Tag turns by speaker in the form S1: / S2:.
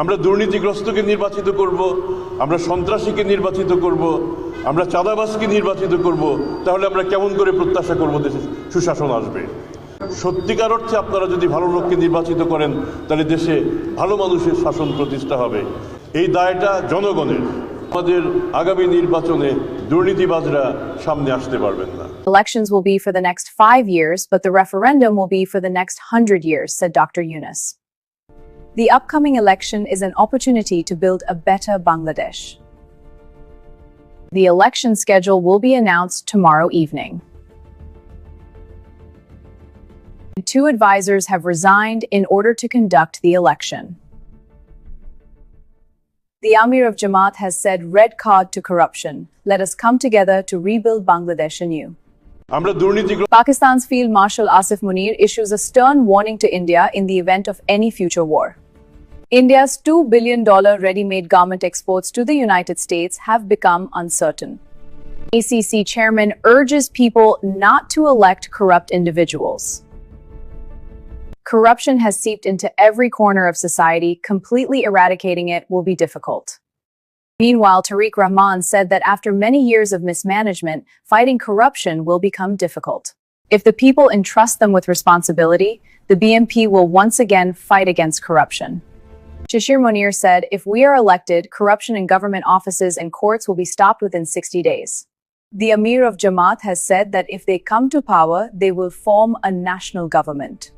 S1: আমরা দুর্নীতিগ্রস্তকে নির্বাচিত করব, আমরা সন্ত্রাসীকে নির্বাচিত করব, আমরা চাঁদাবাজকে নির্বাচিত করব, তাহলে আমরা কেমন করে প্রত্যাশা করব দেশে সুশাসন আসবে? সত্যিকার অর্থে আপনারা যদি ভালো লোককে নির্বাচিত করেন তাহলে দেশে ভালো মানুষের শাসন প্রতিষ্ঠা হবে। এই দায়টা জনগণের। আমাদের আগামী নির্বাচনে দুর্নীতিবাজরা সামনে আসতে পারবেন না।
S2: Elections will be for the next 5 years, but the referendum will be for the next 100 years, said Dr. Yunus. The upcoming election is an opportunity to build a better Bangladesh. The election schedule will be announced tomorrow evening. 2 advisors have resigned in order to conduct the election. The Amir of Jamaat has said red card to corruption. Let us come together to rebuild Bangladesh anew. Pakistan's Field Marshal Asif Munir issues a stern warning to India in the event of any future war. India's $2 billion ready-made garment exports to the United States have become uncertain. ACC chairman urges people not to elect corrupt individuals. Corruption has seeped into every corner of society. Completely eradicating it will be difficult. Meanwhile, Tariq Rahman said that after many years of mismanagement, fighting corruption will become difficult. If the people entrust them with responsibility, the BNP will once again fight against corruption. Shashir Munir said, if we are elected, corruption in government offices and courts will be stopped within 60 days. The Amir of Jamaat has said that if they come to power, they will form a national government.